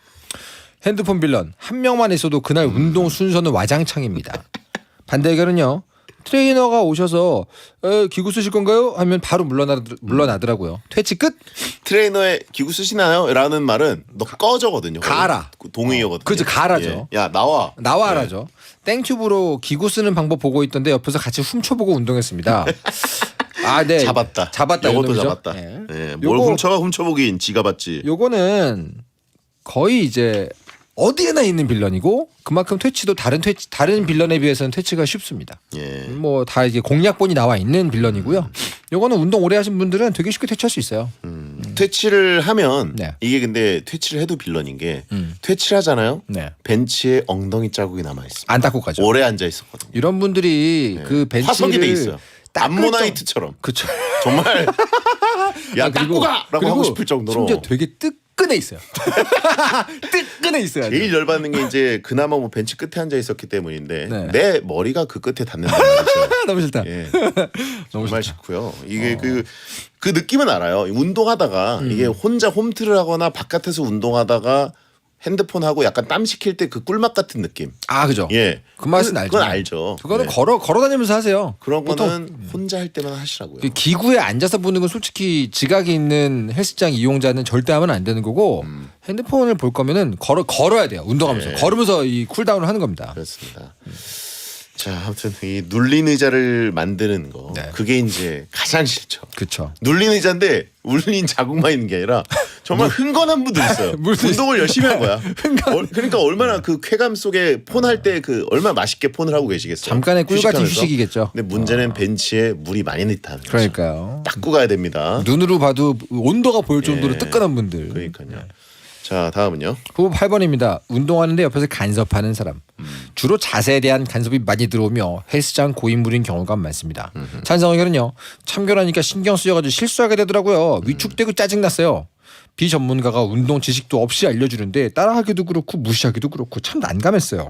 핸드폰 빌런 한 명만 있어도 그날 운동 순서는 와장창입니다. 반대 의견은요. 트레이너가 오셔서 기구 쓰실 건가요? 하면 바로 물러나더라고요. 퇴치 끝? 트레이너의 기구 쓰시나요? 라는 말은 너 꺼져거든요. 가라. 동의어거든요. 그죠, 가라죠. 예. 야, 나와. 나와라죠. 땡튜브로 기구 쓰는 방법 보고 있던데 옆에서 같이 훔쳐보고 운동했습니다. 네. 잡았다. 잡았다. 이것도 이놈이죠. 잡았다. 예. 예. 뭘 훔쳐보긴 지가 봤지. 요거는 거의 이제 어디에나 있는 빌런이고 그만큼 퇴치도 다른 빌런에 비해서는 퇴치가 쉽습니다. 예. 뭐 다 이게 공략본이 나와 있는 빌런이고요. 요거는 운동 오래 하신 분들은 되게 쉽게 퇴치할 수 있어요. 퇴치를 하면 네. 이게 근데 퇴치를 해도 빌런인 게 퇴치를 하잖아요. 네. 벤치에 엉덩이 자국이 남아 있습니다. 안 닦고 가죠. 오래 앉아 있었거든요. 이런 분들이 그 벤치를 화석이 돼 있어요. 암모나이트처럼 그쵸. 정말 야 닦고 그리고- 가라고 하고 그리고 싶을 정도로 심지어 되게 뜨끈해 있어요. 뜨끈해 있어요. 아주. 제일 열받는 게 이제 그나마 뭐 벤치 끝에 앉아 있었기 때문인데 네. 내 머리가 그 끝에 닿는단 말이죠. 너무 싫다. 예. 너무 정말 싫다. 싫고요. 이게 그 느낌은 알아요. 운동하다가 이게 혼자 홈트를 하거나 바깥에서 운동하다가 핸드폰 하고 약간 땀 식힐 때 그 꿀맛 같은 느낌. 그죠. 예. 그 맛은 알죠. 그건 알죠. 그거는 네. 걸어 다니면서 하세요. 그런 보통 거는 혼자 할 때만 하시라고요. 그 기구에 앉아서 보는 건 솔직히 지각이 있는 헬스장 이용자는 절대 하면 안 되는 거고 핸드폰을 볼 거면은 걸어야 돼요. 운동하면서 네. 걸으면서 이 쿨다운을 하는 겁니다. 그렇습니다. 자, 아무튼 이 눌린 의자를 만드는 거 네. 그게 이제 가장 싫죠. 그렇죠. 눌린 의자인데 울린 자국만 있는 게 아니라 정말 흥건한 분들 있어요. 운동을 열심히 한 거야. 그러니까 얼마나 그 쾌감 속에 폰 할 때 그 얼마나 맛있게 폰을 하고 계시겠어요. 잠깐의 꿀 같은 휴식하면서. 휴식이겠죠. 근데 문제는 벤치에 물이 많이 넣다는 거죠. 그러니까요. 닦고 가야 됩니다. 눈으로 봐도 온도가 보일 정도로 예. 뜨끈한 분들. 그러니까요. 자, 다음은요. 후보 8번입니다. 운동하는데 옆에서 간섭하는 사람. 주로 자세에 대한 간섭이 많이 들어오며 헬스장 고인물인 경우가 많습니다. 찬성 의견은요. 참견하니까 신경 쓰여가지고 실수하게 되더라고요. 위축되고 짜증났어요. 비전문가가 운동 지식도 없이 알려주는데 따라하기도 그렇고 무시하기도 그렇고 참 난감했어요.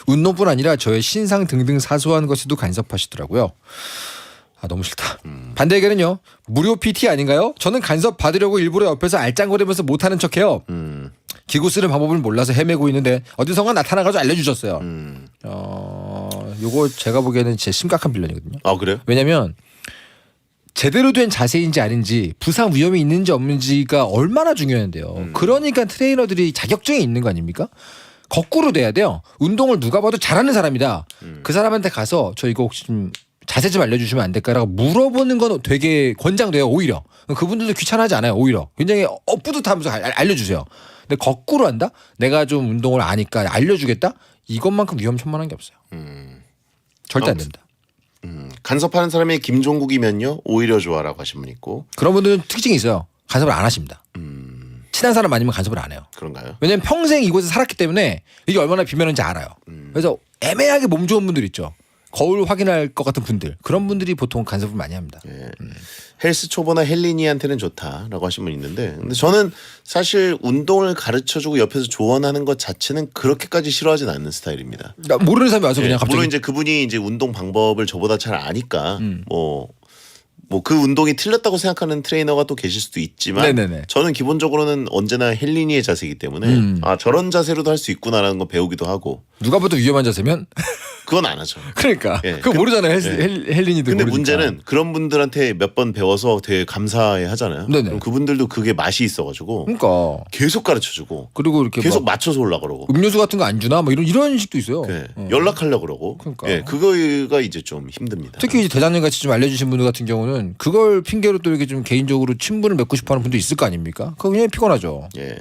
운동뿐 아니라 저의 신상 등등 사소한 것에도 간섭하시더라고요. 아 너무 싫다. 반대 의견은요. 무료 PT 아닌가요? 저는 간섭 받으려고 일부러 옆에서 알짱거리면서 못하는 척해요. 기구 쓰는 방법을 몰라서 헤매고 있는데 어디선가 나타나가지고 알려주셨어요. 요거 제가 보기에는 제 심각한 빌런이거든요. 아, 그래요? 왜냐면 제대로 된 자세인지 아닌지 부상 위험이 있는지 없는지가 얼마나 중요한데요. 그러니까 트레이너들이 자격증이 있는 거 아닙니까? 거꾸로 돼야 돼요. 운동을 누가 봐도 잘하는 사람이다. 그 사람한테 가서 저 이거 혹시 좀 자세 좀 알려주시면 안 될까라고 물어보는 건 되게 권장돼요. 오히려 그분들도 귀찮아하지 않아요. 오히려 굉장히 뿌듯하면서 알려주세요. 근데 거꾸로 한다? 내가 좀 운동을 아니까 알려주겠다? 이것만큼 위험천만한 게 없어요. 절대 안 된다. 간섭하는 사람이 김종국이면요 오히려 좋아라고 하신 분 있고. 그런 분들은 특징이 있어요. 간섭을 안 하십니다. 친한 사람 아니면 간섭을 안 해요. 그런가요? 왜냐면 평생 이곳에 살았기 때문에 이게 얼마나 비면인지 알아요. 그래서 애매하게 몸 좋은 분들 있죠. 거울 확인할 것 같은 분들. 그런 분들이 보통 간섭을 많이 합니다. 예. 헬스 초보나 헬린이한테는 좋다라고 하신 분 있는데, 근데 저는 사실 운동을 가르쳐주고 옆에서 조언하는 것 자체는 그렇게까지 싫어하진 않는 스타일입니다. 모르는 사람이 와서 예, 그냥 갑자기 물론 이제 그분이 이제 운동 방법을 저보다 잘 아니까 뭐 그 운동이 틀렸다고 생각하는 트레이너가 또 계실 수도 있지만 네네네. 저는 기본적으로는 언제나 헬린이의 자세이기 때문에 아 저런 자세로도 할 수 있구나라는 거 배우기도 하고. 누가 봐도 위험한 자세면 그건 안 하죠. 그러니까 예. 그거 모르잖아요. 헬린이들 근데 모르니까. 문제는 그런 분들한테 몇 번 배워서 되게 감사해 하잖아요. 네네. 그럼 그분들도 그게 맛이 있어가지고 그러니까 계속 가르쳐주고 그리고 이렇게 계속 막 맞춰서 올라 그러고 음료수 같은 거 안 주나 뭐 이런 식도 있어요. 네. 연락하려 그러고 그러니까. 예, 그거가 이제 좀 힘듭니다. 특히 이제 대장님 같이 좀 알려주신 분들 같은 경우는 그걸 핑계로 또 이렇게 좀 개인적으로 친분을 맺고 싶어하는 분도 있을 거 아닙니까? 그거 굉장히 피곤하죠. 예.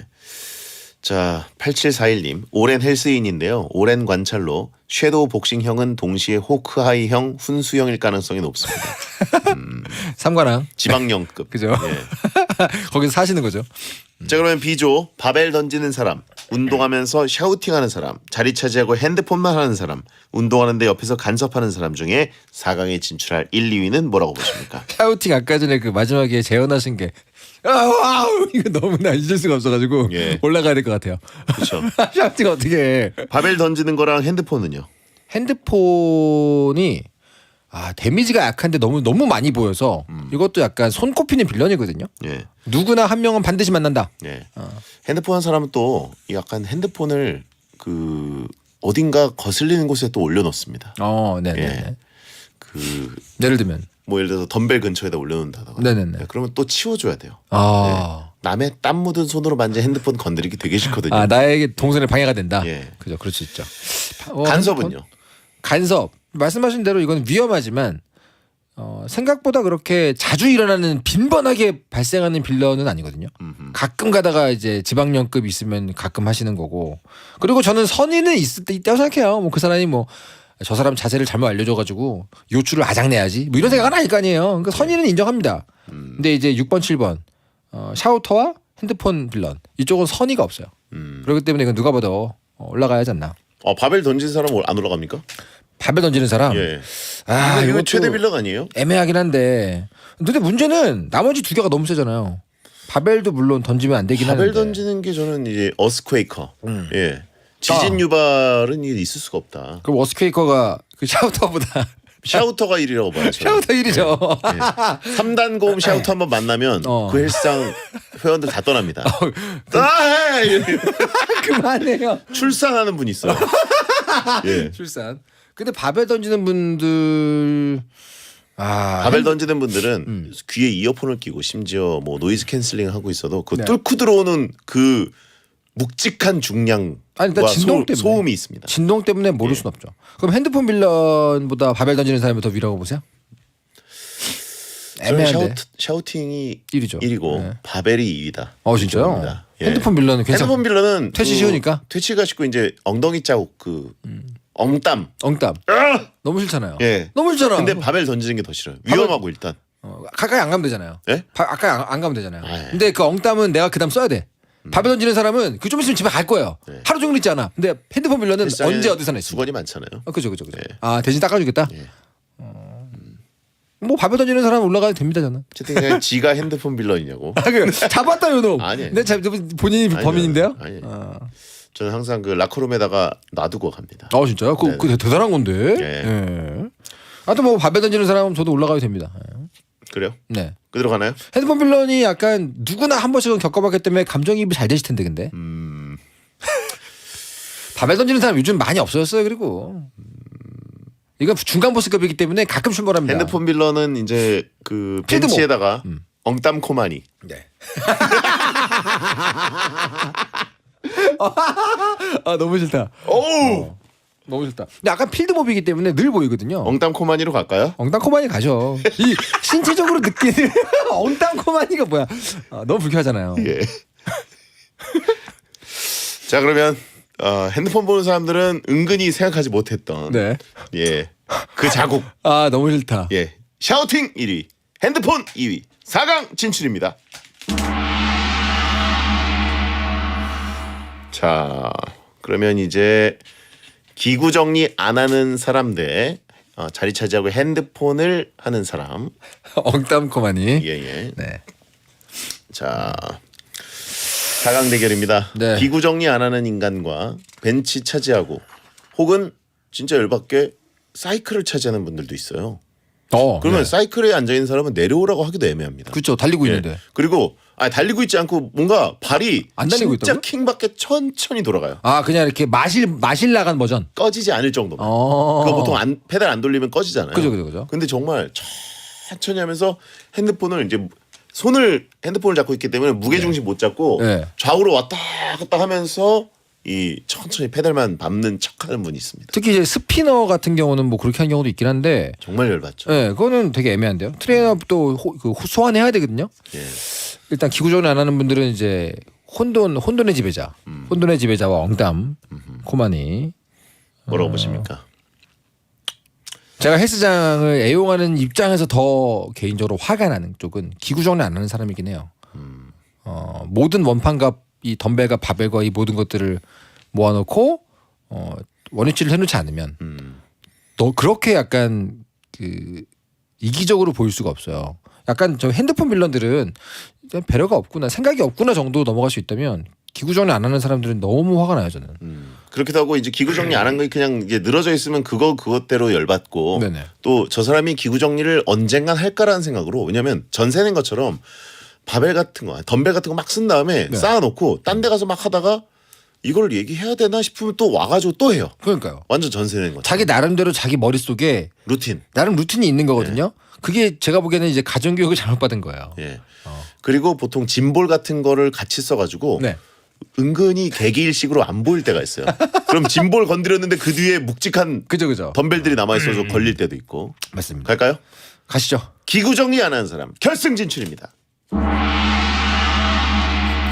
자, 8741님 오랜 헬스인인데요. 오랜 관찰로 섀도우 복싱형은 동시에 호크아이형, 훈수형일 가능성이 높습니다. 삼관왕 지방령급. 그죠? 예. 거기서 사시는 거죠. 자 그러면 B조 바벨 던지는 사람, 운동하면서 샤우팅하는 사람, 자리 차지하고 핸드폰만 하는 사람, 운동하는데 옆에서 간섭하는 사람 중에 4강에 진출할 1, 2위는 뭐라고 보십니까? 샤우팅 아까 전에 그 마지막에 재현하신 게 아우 이거 너무나 잊을 수가 없어가지고 예. 올라가야 될 것 같아요. 그렇죠. 샤우팅 어떻게 해? 바벨 던지는 거랑 핸드폰은요? 핸드폰이 데미지가 약한데 너무 많이 보여서 이것도 약간 손꼽히는 빌런이거든요. 예. 누구나 한 명은 반드시 만난다. 예. 핸드폰 한 사람은 또 약간 핸드폰을 어딘가 거슬리는 곳에 또 올려놓습니다. 네네. 예. 예를 들면 뭐 예를 들어서 덤벨 근처에다 올려놓는다던가. 네네네. 예, 그러면 또 치워줘야 돼요. 아. 남의 땀 묻은 손으로 만진 핸드폰 건드리기 되게 싫거든요. 나에게 동선에 방해가 된다. 예. 그죠, 그럴 수 있죠. 간섭은요? 간섭 말씀하신 대로 이건 위험하지만 생각보다 그렇게 자주 일어나는 빈번하게 발생하는 빌런은 아니거든요. 가끔 가다가 이제 지방령급 있으면 가끔 하시는 거고. 그리고 저는 선의는 있다고 생각해요. 뭐 그 사람이 뭐 저 사람 자세를 잘못 알려줘가지고 요출을 아작내야지 뭐 이런 생각은 아닐 거 아니에요. 그러니까 선의는 인정합니다. 근데 이제 6번, 7번 샤우터와 핸드폰 빌런 이쪽은 선의가 없어요. 그렇기 때문에 이건 누가 봐도 올라가야 하지 않나. 바벨 던진 사람 안 올라갑니까? 바벨 던지는 사람. 예. 이거 이것도 최대 빌런 아니에요? 애매하긴 한데. 근데 문제는 나머지 두 개가 너무 세잖아요. 바벨도 물론 던지면 안 되긴 바벨 하는데. 던지는 게 저는 이제 어스퀘이커. 예. 지진 유발은 이게 있을 수가 없다. 그럼 어스퀘이커가 그 샤우터보다 샤우터가 1위라고 봐요. 저는. 샤우터 1위죠. 3단 고음 샤우터 한번 만나면 그 헬스장 회원들 다 떠납니다. 그만해요. 출산하는 분 있어요. 예. 출산. 근데 바벨 던지는 분들 바벨 던지는 분들은 귀에 이어폰을 끼고 심지어 뭐 노이즈 캔슬링 하고 있어도 그 네. 뚫고 들어오는 그 묵직한 중량과 일단 진동 때문에. 소음이 있습니다. 진동 때문에 모를 순 없죠. 그럼 핸드폰 빌런보다 바벨 던지는 사람이 더 위라고 보세요? 저는 애매한데. 샤우팅이 1위죠. 1위고 네. 바벨이 2위다. 진짜요? 핸드폰 빌런은 괜찮아. 핸드폰 빌런은 퇴치 쉬우니까? 퇴치가 쉽고 이제 엉덩이 자국 엉땀. 엉땀. 너무 싫잖아요. 예. 너무 싫잖아. 근데 바벨 던지는 게 더 싫어요. 위험하고 일단. 가까이 안 가면 되잖아요. 예? 가까이 안 가면 되잖아요. 아, 예. 근데 그 엉땀은 내가 그다음 써야 돼. 밥에 던지는 사람은 그 좀 있으면 집에 갈 거예요. 네. 하루 종일 있잖아. 근데 핸드폰 빌런은 헬스장에 언제 어디서나 있어. 수건이 많잖아요. 그죠. 네. 아 대신 닦아주겠다. 예. 뭐 밥에 던지는 사람 올라가도 됩니다 저는. 어쨌든 그냥 지가 핸드폰 빌런이냐고. 잡았다 요놈. 아니에요. 근데 본인이 아니요. 범인인데요? 아니에요. 저는 항상 그 라커룸에다가 놔두고 갑니다. 진짜요? 그 대단한 건데. 네. 예. 하여튼 뭐 밥에 던지는 사람은 저도 올라가도 됩니다. 그래요? 네. 그대로 가나요? 핸드폰 빌런이 약간 누구나 한 번씩은 겪어봤기 때문에 감정이입이 잘 되실 텐데 근데. 밥에 던지는 사람 요즘 많이 없어졌어요. 그리고 이건 중간 보스급이기 때문에 가끔 출몰합니다. 핸드폰 빌런은 이제 그 필드모. 벤치에다가 엉땀 코마니. 네. 너무 싫다. 오우. 너무 싫다. 근데 약간 필드몹이기 때문에 늘 보이거든요. 엉땀 코마니로 갈까요? 엉땅코마니 가죠. 이 신체적으로 느끼는 엉땅코마니가 뭐야? 너무 불쾌하잖아요. 예. 자 그러면 핸드폰 보는 사람들은 은근히 생각하지 못했던 네. 예. 그 자국. 너무 싫다. 예. 샤우팅 1위, 핸드폰 2위, 4강 진출입니다. 자, 그러면 이제 기구 정리 안 하는 사람 대 자리 차지하고 핸드폰을 하는 사람. 엉땅코마니. 예. 네. 자, 4강 대결입니다. 네. 기구 정리 안 하는 인간과 벤치 차지하고 혹은 진짜 열받게 사이클을 차지하는 분들도 있어요. 그러면 네. 사이클에 앉아 있는 사람은 내려오라고 하기도 애매합니다. 그렇죠. 달리고 예. 있는데. 그리고 달리고 있지 않고 뭔가 발이 안 달리고 진짜 있다고요? 킹밖에 천천히 돌아가요. 그냥 이렇게 마실 나간 버전. 꺼지지 않을 정도만. 어. 그거 보통 페달 안 돌리면 꺼지잖아요. 그죠. 근데 정말 천천히 하면서 핸드폰을 이제 핸드폰을 잡고 있기 때문에 무게 중심 못 잡고 네. 좌우로 왔다 갔다 하면서 이 천천히 페달만 밟는 척하는 분이 있습니다. 특히 이제 스피너 같은 경우는 뭐 그렇게 하는 경우도 있긴 한데, 정말 열받죠. 네, 그거는 되게 애매한데요. 트레이너도 소환해야 되거든요. 예. 일단 기구정리 안 하는 분들은 이제 혼돈의 지배자, 혼돈의 지배자와 엉담, 코마니. 뭐라고 보십니까? 제가 헬스장을 애용하는 입장에서 더 개인적으로 화가 나는 쪽은 기구정리 안 하는 사람이긴 해요. 모든 원판과 이 덤벨과 바벨과 이 모든 것들을 모아놓고 원위치를 해놓지 않으면 너 그렇게 약간 그 이기적으로 보일 수가 없어요. 약간 저 핸드폰 빌런들은 배려가 없구나, 생각이 없구나 정도 넘어갈 수 있다면 기구정리 안 하는 사람들은 너무 화가 나요 저는. 그렇기도 하고 이제 기구 정리 안 한 거 그냥 이제 늘어져 있으면 그것대로 열받고 네네. 또 저 사람이 기구 정리를 언젠간 할까라는 생각으로 왜냐하면 전세 낸 것처럼 바벨 같은 거, 덤벨 같은 거 막 쓴 다음에 네. 쌓아놓고 딴 데 가서 막 하다가 이걸 얘기해야 되나 싶으면 또 와가지고 또 해요. 그러니까요. 완전 전세 낸 거. 자기 나름대로 자기 머릿속에 루틴. 나름 루틴이 있는 거거든요. 그게 제가 보기에는 이제 가정교육을 잘못 받은 거예요. 예. 그리고 보통 짐볼 같은 거를 같이 써가지고 네. 은근히 개기일식으로 안 보일 때가 있어요. 그럼 짐볼 건드렸는데 그 뒤에 묵직한 그죠. 덤벨들이 남아있어서 걸릴 때도 있고. 맞습니다. 갈까요? 가시죠. 기구 정리 안 하는 사람 결승 진출입니다.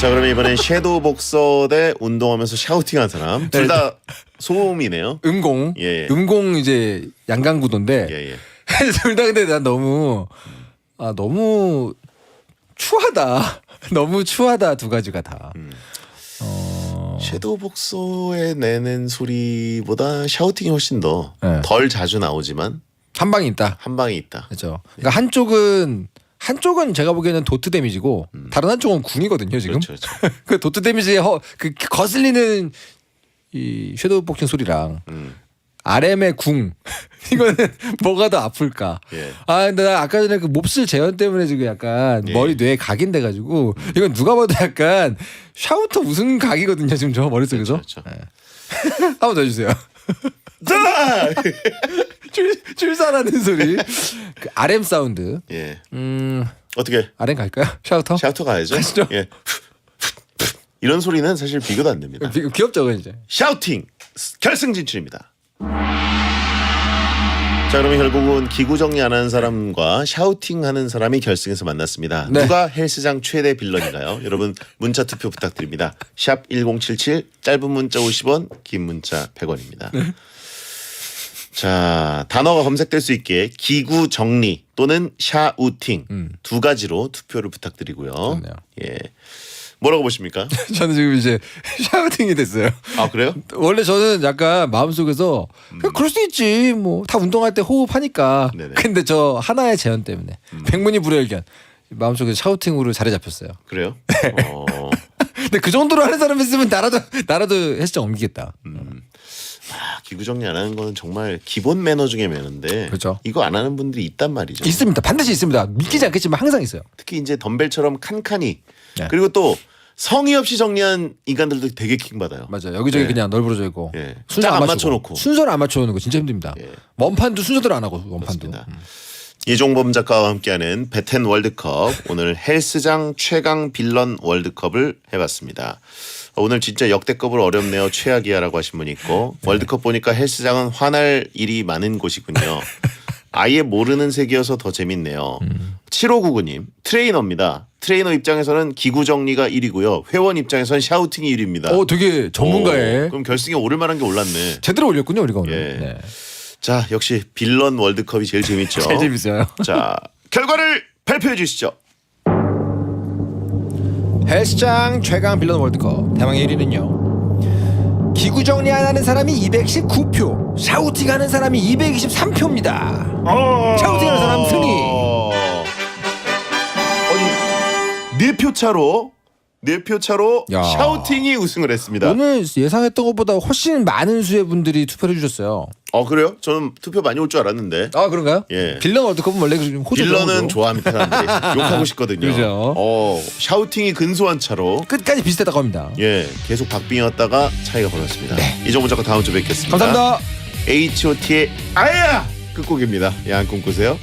자 그러면 이번엔 섀도우 복서 대 운동하면서 샤우팅한 사람 둘 다 소음이네요. 음공. 예. 음공 이제 양강구도인데 예예. 둘 다 근데 난 너무 추하다. 너무 추하다 두 가지가 다. 섀도우 복서에 내는 소리보다 샤우팅이 훨씬 더 네. 덜 자주 나오지만 한 방이 있다. 한 방에 있다. 그렇죠. 그러니까 한쪽은 제가 보기에는 도트 데미지고 다른 한쪽은 궁이거든요 지금. 그렇죠. 그 도트 데미지에 그 거슬리는 이 섀도우 복싱 소리랑 RM의 궁 이거는 뭐가 더 아플까? 예. 근데 나 아까 전에 그 몹쓸 재현 때문에 지금 약간 예. 머리 뇌에 각인돼가지고 이건 누가 봐도 약간 샤우터 무슨 각이거든요 지금 저 머릿속에서. 그렇죠. 한 번 더 해주세요. 출산하는 소리. 그 RM 사운드. 예. 어떻게 RM 갈까요? 샤우터? 샤우터 가야죠. 가시죠. 예. 이런 소리는 사실 비교도 안 됩니다. 귀엽죠, 그건 이제. 샤우팅 결승 진출입니다. 자 그러면 결국은 기구 정리 안 하는 사람과 샤우팅하는 사람이 결승에서 만났습니다. 네. 누가 헬스장 최대 빌런인가요? 여러분 문자 투표 부탁드립니다. 샵 1077 짧은 문자 50원 긴 문자 100원입니다. 자 단어가 검색될 수 있게 기구 정리 또는 샤우팅 두 가지로 투표를 부탁드리고요. 좋네요. 예. 뭐라고 보십니까? 저는 지금 이제 샤우팅이 됐어요. 아 그래요? 원래 저는 약간 마음속에서 그냥 그럴 수 있지 뭐 다 운동할 때 호흡하니까. 네네. 근데 저 하나의 제언 때문에 백문이 불여일견 마음속에 샤우팅으로 자리 잡혔어요. 그래요? 근데 그 정도로 하는 사람 있으면 나라도 헬스장 옮기겠다. 기구 정리 안 하는 거는 정말 기본 매너 중에 매너인데 그렇죠. 이거 안 하는 분들이 있단 말이죠. 있습니다. 반드시 있습니다. 믿기지 않겠지만 항상 있어요. 특히 이제 덤벨처럼 칸칸이 네. 그리고 또 성의 없이 정리한 인간들도 되게 킹받아요. 맞아요. 여기저기 네. 그냥 널브러져 있고 예. 순서 딱 안 맞추고. 맞춰놓고. 순서를 안 맞춰놓는 거 진짜 힘듭니다. 예. 원판도 순서대로 안 하고 원판도. 그렇습니다. 이종범 작가와 함께하는 베텐 월드컵 오늘 헬스장 최강 빌런 월드컵을 해봤습니다. 오늘 진짜 역대급으로 어렵네요. 최악이야라고 하신 분이 있고 월드컵 보니까 헬스장은 화날 일이 많은 곳이군요. 아예 모르는 세계여서 더 재밌네요. 7599님 트레이너입니다. 트레이너 입장에서는 기구 정리가 1위고요. 회원 입장에서는 샤우팅이 1위입니다. 되게 전문가의 그럼 결승에 오를 만한 게 올랐네. 제대로 올렸군요 우리가 오늘. 예. 네. 자 역시 빌런 월드컵이 제일 재밌죠. 제일 재밌어요. 자 결과를 발표해 주시죠. 헬스장 최강 빌런 월드컵 대망의 1위는요. 기구 정리 안 하는 사람이 219표, 샤우팅하는 사람이 223표입니다. 샤우팅하는 사람 승리. 네 표 차로 야. 샤우팅이 우승을 했습니다. 오늘 예상했던 것보다 훨씬 많은 수의 분들이 투표를 해주셨어요. 그래요? 저는 투표 많이 올 줄 알았는데. 아 그런가요? 예. 빌런 월드컵은 원래 좀 호죠. 빌런은 좋아합니다 사람들이. 욕하고 싶거든요. 그죠. 샤우팅이 근소한 차로 끝까지 비슷하다고 합니다. 예 계속 박빙이었다가 차이가 벌어졌습니다. 이종훈 작가 다음 주에 뵙겠습니다. 감사합니다. H.O.T의 아야 끝곡입니다. 야한 꿈꾸세요.